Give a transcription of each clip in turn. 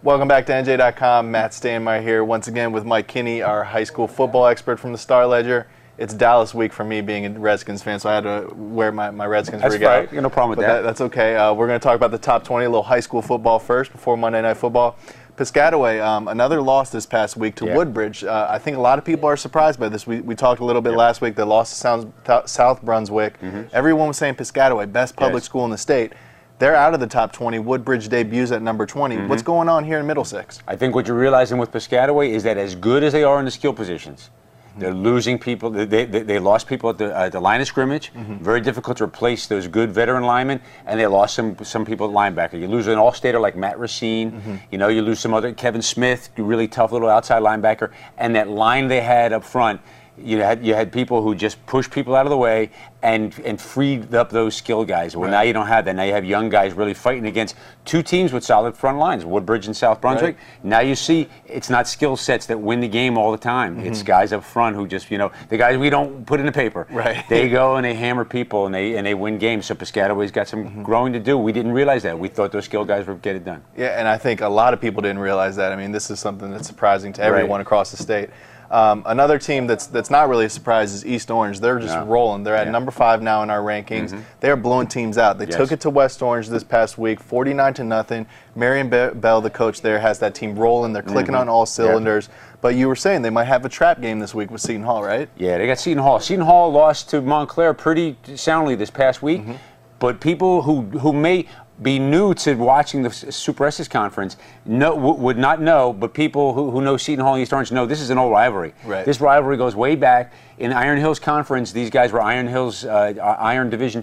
Welcome back to NJ.com. Matt Stanmyre here once again with Mike Kinney, our high school football expert from the Star Ledger. It's Dallas week for me being a Redskins fan, so I had to wear my Redskins rig out. That's right. No problem with that. That's okay. We're going to talk about the top 20, a little high school football first before Monday Night Football. Piscataway, another loss this past week to Woodbridge. I think a lot of people are surprised by this. We talked a little bit last week. They lost to South Brunswick. Everyone was saying Piscataway, best public school in the state. They're out of the top 20. Woodbridge debuts at number 20. What's going on here in Middlesex? I think what you're realizing with Piscataway is that as good as they are in the skill positions, they're losing people. They lost people at the line of scrimmage. Very difficult to replace those good veteran linemen, and they lost some people at linebacker. You lose an all-stater like Matt Racine. You know, you lose some other Kevin Smith, really tough little outside linebacker, and that line they had up front. You had people who just pushed people out of the way and freed up those skill guys. Well, now you don't have that. Now you have young guys really fighting against two teams with solid front lines, Woodbridge and South Brunswick. Now you see it's not skill sets that win the game all the time. It's guys up front who just, the guys we don't put in the paper. They go and they hammer people and they win games. So Piscataway's got some growing to do. We didn't realize that. We thought those skill guys would get it done. Yeah, and I think a lot of people didn't realize that. I mean, this is something that's surprising to everyone across the state. Another team that's not really a surprise is East Orange. They're just rolling. They're at number 5 now in our rankings. They're blowing teams out. They took it to West Orange this past week, 49-0. Marion Bell, the coach there, has that team rolling. They're clicking on all cylinders. But you were saying they might have a trap game this week with Seton Hall, right? Yeah, they got Seton Hall. Seton Hall lost to Montclair pretty soundly this past week. But people who may be new to watching the Super S's conference would not know, but people who know Seton Hall and East Orange know this is an old rivalry. This rivalry goes way back. In Iron Hills Conference, these guys were Iron Hills Iron Division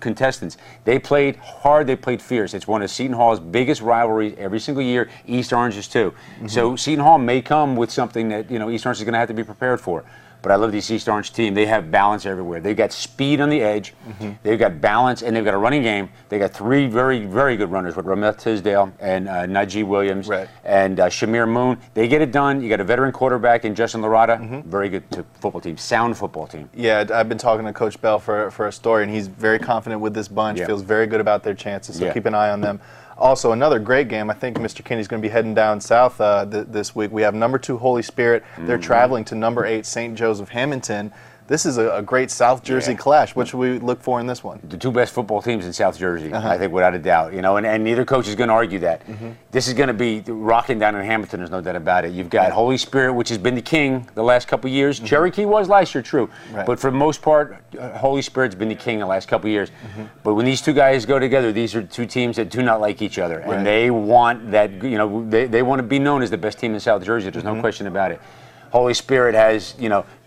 contestants. They played hard, they played fierce. It's one of Seton Hall's biggest rivalries every single year. East Orange is too. So Seton Hall may come with something that East Orange is going to have to be prepared for. But I love this East Orange team. They have balance everywhere. They've got speed on the edge. They've got balance, and they've got a running game. They got 3 very, very good runners with Rameth Tisdale and Najee Williams and Shamir Moon. They get it done. You got a veteran quarterback in Justin Larada. Very good football team. Sound football team. Yeah, I've been talking to Coach Bell for a story, and he's very confident with this bunch. Feels very good about their chances, so keep an eye on them. Also, another great game. I think Mr. Kinney's going to be heading down south this week. We have number 2 Holy Spirit. They're traveling to number 8 St. Joseph Hamilton. This is a great South Jersey clash. What should we look for in this one? The 2 best football teams in South Jersey, I think, without a doubt. And neither coach is going to argue that. This is going to be rocking down in Hamilton. There's no doubt about it. You've got Holy Spirit, which has been the king the last couple of years. Cherokee was last year, true. But for the most part, Holy Spirit's been the king the last couple of years. But when these 2 guys go together, these are 2 teams that do not like each other. And they want that, they want to be known as the best team in South Jersey. There's no question about it. Holy Spirit has,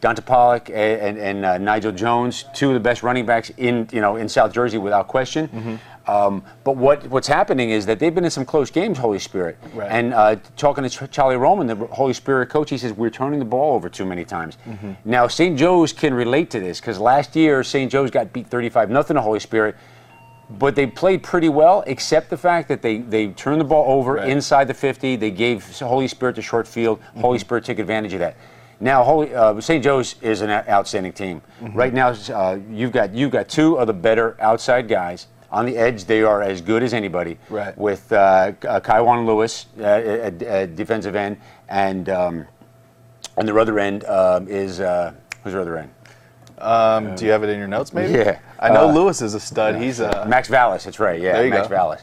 Dante Pollock and Nigel Jones, 2 of the best running backs in South Jersey without question. But what's happening is that they've been in some close games, Holy Spirit. And talking to Charlie Roman, the Holy Spirit coach, he says, we're turning the ball over too many times. Now, St. Joe's can relate to this because last year, St. Joe's got beat 35-0 to Holy Spirit. But they played pretty well, except the fact that they turned the ball over inside the 50. They gave Holy Spirit the short field. Holy Spirit took advantage of that. Now, St. Joe's is an outstanding team. Right now, you've got 2 of the better outside guys. On the edge, they are as good as anybody. With Kaiwan Lewis, a defensive end, and on their other end is who's their other end? Do you have it in your notes, maybe? Yeah. I know Lewis is a stud. He's Max Vallis, that's right. Yeah, Max Vallis.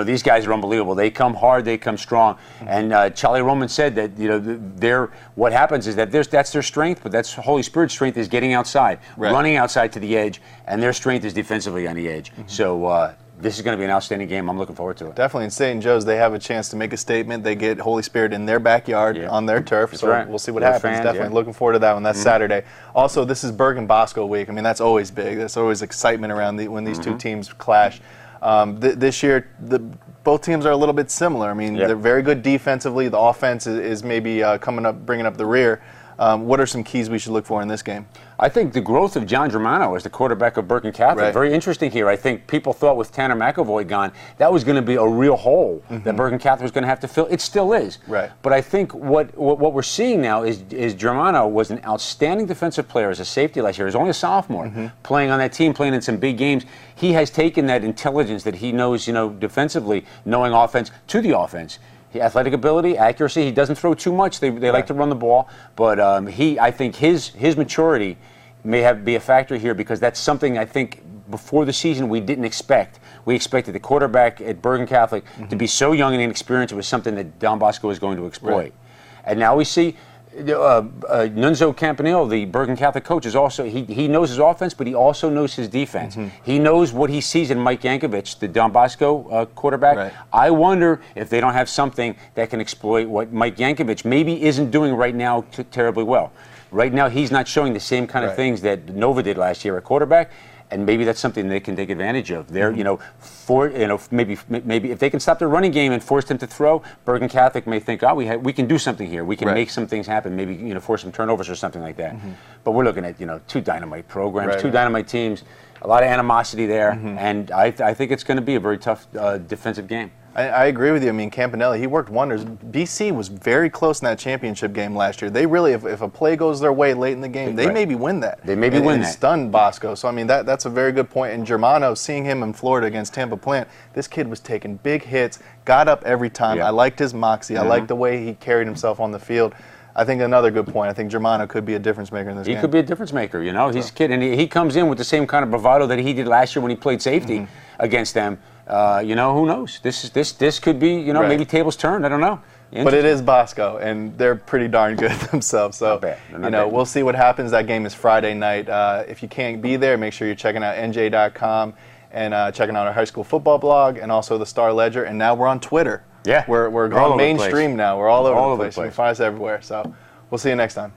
These guys are unbelievable. They come hard, they come strong. And Charlie Roman said that what happens is that that's their strength, but that's Holy Spirit's strength is getting outside, running outside to the edge, and their strength is defensively on the edge. So this is going to be an outstanding game. I'm looking forward to it. Definitely. In St. Joe's, they have a chance to make a statement. They get Holy Spirit in their backyard on their turf. So we'll see what happens. Fans, definitely looking forward to that one. That's Saturday. Also, this is Bergen Bosco week. I mean, that's always big. There's always excitement around when these 2 teams clash. This year, both teams are a little bit similar. I mean, they're very good defensively. The offense is maybe bringing up the rear. What are some keys we should look for in this game? I think the growth of John Germano as the quarterback of Bergen Catholic, right. very interesting here. I think people thought with Tanner McAvoy gone, that was going to be a real hole that Bergen Catholic was going to have to fill. It still is. Right. But I think what we're seeing now is Germano was an outstanding defensive player as a safety last year. He was only a sophomore, playing on that team, playing in some big games. He has taken that intelligence that he knows, defensively, knowing offense, to the offense. Athletic ability, accuracy. He doesn't throw too much. They like to run the ball, but I think his maturity may be a factor here, because that's something I think before the season we didn't expect. We expected the quarterback at Bergen Catholic to be so young and inexperienced. It was something that Don Bosco was going to exploit, right. And now we see. Nunzo Campanile, the Bergen Catholic coach, is also he knows his offense, but he also knows his defense. He knows what he sees in Mike Yankovic, the Don Bosco quarterback. Right. I wonder if they don't have something that can exploit what Mike Yankovic maybe isn't doing right now terribly well. Right now, he's not showing the same kind of things that Nova did last year at quarterback. And maybe that's something they can take advantage of. They're, maybe if they can stop their running game and force them to throw, Bergen Catholic may think, we can do something here. We can make some things happen. Maybe force some turnovers or something like that. But we're looking at two dynamite programs, two dynamite teams, a lot of animosity there, and I think it's going to be a very tough defensive game. I agree with you. I mean, Campanelli, he worked wonders. BC was very close in that championship game last year. They really, if a play goes their way late in the game, they maybe win that. They maybe win that. And stun Bosco. So, I mean, that's a very good point. And Germano, seeing him in Florida against Tampa Plant, this kid was taking big hits, got up every time. Yeah. I liked his moxie. I liked the way he carried himself on the field. I think another good point. I think Germano could be a difference maker in this game. He could be a difference maker, He's a kid, and he comes in with the same kind of bravado that he did last year when he played safety against them. Who knows? This could be, maybe tables turn. I don't know. But it is Bosco, and they're pretty darn good themselves. So, we'll see what happens. That game is Friday night. If you can't be there, make sure you're checking out NJ.com and checking out our high school football blog and also the Star Ledger. And now we're on Twitter. Yeah. We're going mainstream now. We're all over the place. You can find us everywhere. So we'll see you next time.